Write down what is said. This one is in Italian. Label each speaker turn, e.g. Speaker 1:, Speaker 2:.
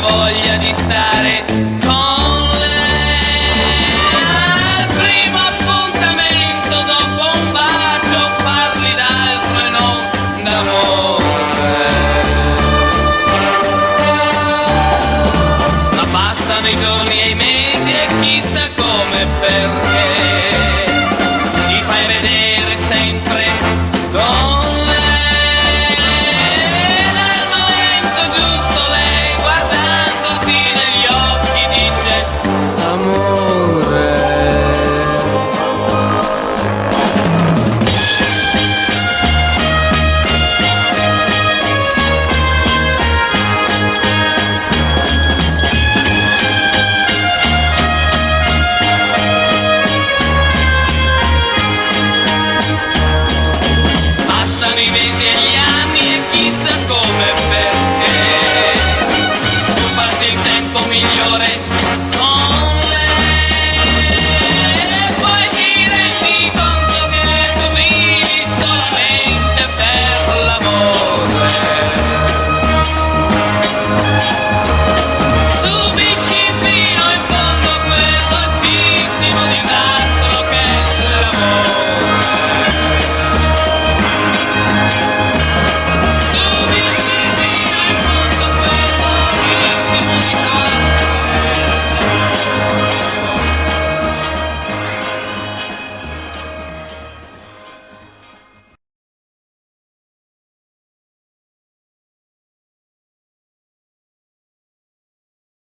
Speaker 1: voglia di stare con lei. Al primo appuntamento dopo un bacio parli d'altro e non d'amore. Ma passano i giorni e i mesi e chissà come e perché